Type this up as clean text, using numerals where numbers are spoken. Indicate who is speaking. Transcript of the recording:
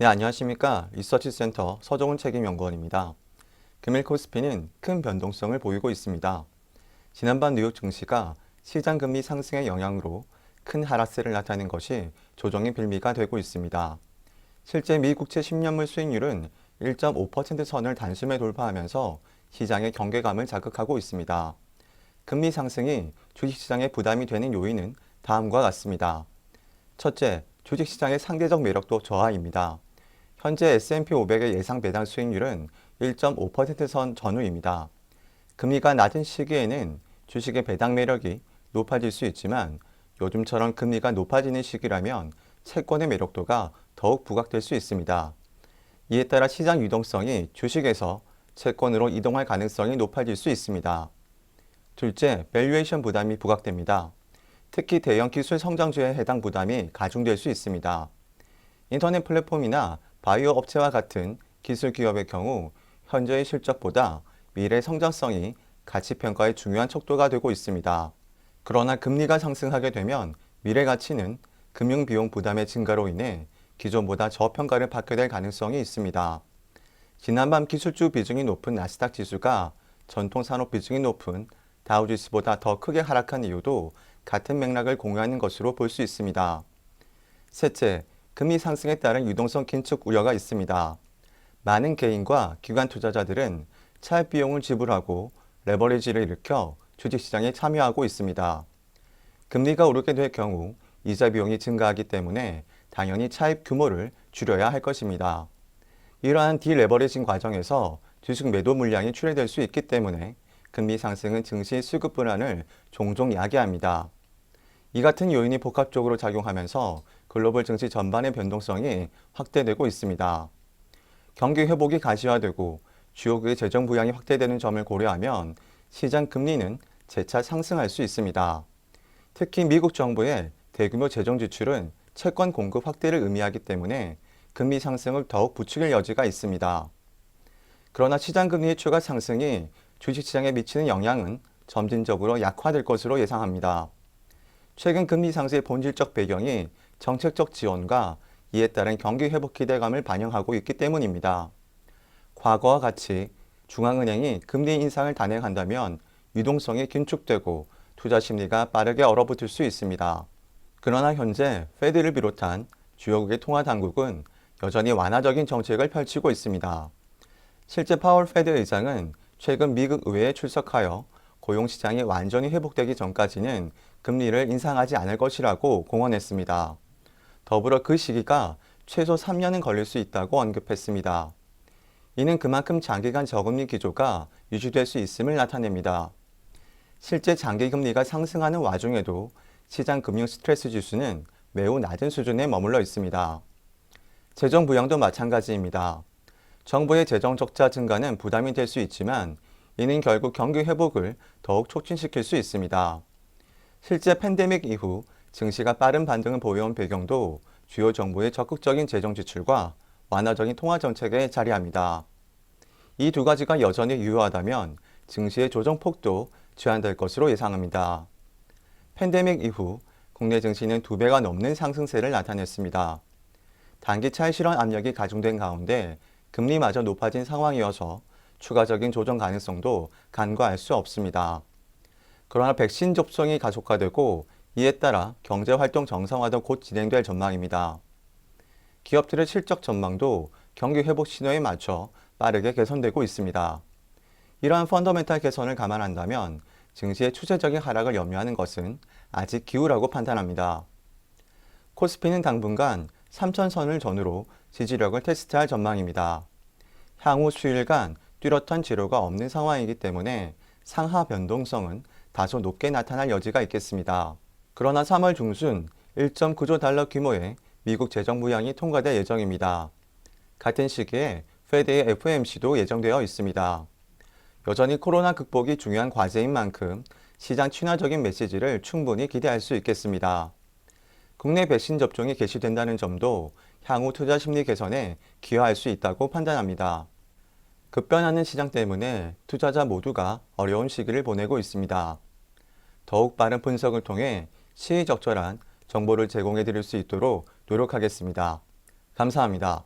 Speaker 1: 네, 안녕하십니까. 리서치센터 서정훈 책임연구원입니다. 금일 코스피는 큰 변동성을 보이고 있습니다. 지난밤 뉴욕 증시가 시장 금리 상승의 영향으로 큰 하락세를 나타낸 것이 조정의 빌미가 되고 있습니다. 실제 미 국채 10년물 수익률은 1.5% 선을 단숨에 돌파하면서 시장의 경계감을 자극하고 있습니다. 금리 상승이 주식시장에 부담이 되는 요인은 다음과 같습니다. 첫째, 주식시장의 상대적 매력도 저하입니다. 현재 S&P 500의 예상 배당 수익률은 1.5% 선 전후입니다. 금리가 낮은 시기에는 주식의 배당 매력이 높아질 수 있지만 요즘처럼 금리가 높아지는 시기라면 채권의 매력도가 더욱 부각될 수 있습니다. 이에 따라 시장 유동성이 주식에서 채권으로 이동할 가능성이 높아질 수 있습니다. 둘째, 밸류에이션 부담이 부각됩니다. 특히 대형 기술 성장주에 해당 부담이 가중될 수 있습니다. 인터넷 플랫폼이나 바이오 업체와 같은 기술 기업의 경우 현재의 실적보다 미래 성장성이 가치 평가의 중요한 척도가 되고 있습니다. 그러나 금리가 상승하게 되면 미래 가치는 금융 비용 부담의 증가로 인해 기존보다 저평가를 받게 될 가능성이 있습니다. 지난밤 기술주 비중이 높은 나스닥 지수가 전통 산업 비중이 높은 다우지수보다 더 크게 하락한 이유도 같은 맥락을 공유하는 것으로 볼 수 있습니다. 셋째, 금리 상승에 따른 유동성 긴축 우려가 있습니다. 많은 개인과 기관 투자자들은 차입 비용을 지불하고 레버리지를 일으켜 주식시장에 참여하고 있습니다. 금리가 오르게 될 경우 이자 비용이 증가하기 때문에 당연히 차입 규모를 줄여야 할 것입니다. 이러한 디레버리징 과정에서 주식 매도 물량이 출회될 수 있기 때문에 금리 상승은 증시 수급 불안을 종종 야기합니다. 이 같은 요인이 복합적으로 작용하면서 글로벌 증시 전반의 변동성이 확대되고 있습니다. 경기 회복이 가시화되고 주요국의 재정 부양이 확대되는 점을 고려하면 시장 금리는 재차 상승할 수 있습니다. 특히 미국 정부의 대규모 재정 지출은 채권 공급 확대를 의미하기 때문에 금리 상승을 더욱 부추길 여지가 있습니다. 그러나 시장 금리의 추가 상승이 주식시장에 미치는 영향은 점진적으로 약화될 것으로 예상합니다. 최근 금리 상승의 본질적 배경이 정책적 지원과 이에 따른 경기 회복 기대감을 반영하고 있기 때문입니다. 과거와 같이 중앙은행이 금리 인상을 단행한다면 유동성이 긴축되고 투자 심리가 빠르게 얼어붙을 수 있습니다. 그러나 현재 페드를 비롯한 주요국의 통화 당국은 여전히 완화적인 정책을 펼치고 있습니다. 실제 파월 페드 의장은 최근 미국 의회에 출석하여 고용시장이 완전히 회복되기 전까지는 금리를 인상하지 않을 것이라고 공언했습니다. 더불어 그 시기가 최소 3년은 걸릴 수 있다고 언급했습니다. 이는 그만큼 장기간 저금리 기조가 유지될 수 있음을 나타냅니다. 실제 장기 금리가 상승하는 와중에도 시장 금융 스트레스 지수는 매우 낮은 수준에 머물러 있습니다. 재정 부양도 마찬가지입니다. 정부의 재정 적자 증가는 부담이 될 수 있지만 이는 결국 경기 회복을 더욱 촉진시킬 수 있습니다. 실제 팬데믹 이후 증시가 빠른 반등을 보여온 배경도 주요 정부의 적극적인 재정 지출과 완화적인 통화 정책에 자리합니다. 이 두 가지가 여전히 유효하다면 증시의 조정 폭도 제한될 것으로 예상합니다. 팬데믹 이후 국내 증시는 2배가 넘는 상승세를 나타냈습니다. 단기 차익 실현 압력이 가중된 가운데 금리마저 높아진 상황이어서 추가적인 조정 가능성도 간과할 수 없습니다. 그러나 백신 접종이 가속화되고 이에 따라 경제활동 정상화도 곧 진행될 전망입니다. 기업들의 실적 전망도 경기 회복 신호에 맞춰 빠르게 개선되고 있습니다. 이러한 펀더멘탈 개선을 감안한다면 증시의 추세적인 하락을 염려하는 것은 아직 기우라고 판단합니다. 코스피는 당분간 3천선을 전후로 지지력을 테스트할 전망입니다. 향후 수일간 뚜렷한 재료가 없는 상황이기 때문에 상하 변동성은 다소 높게 나타날 여지가 있겠습니다. 그러나 3월 중순 1.9조 달러 규모의 미국 재정 부양이 통과될 예정입니다. 같은 시기에 페드의 FOMC도 예정되어 있습니다. 여전히 코로나 극복이 중요한 과제인 만큼 시장 친화적인 메시지를 충분히 기대할 수 있겠습니다. 국내 백신 접종이 개시된다는 점도 향후 투자 심리 개선에 기여할 수 있다고 판단합니다. 급변하는 시장 때문에 투자자 모두가 어려운 시기를 보내고 있습니다. 더욱 빠른 분석을 통해 시의적절한 정보를 제공해 드릴 수 있도록 노력하겠습니다. 감사합니다.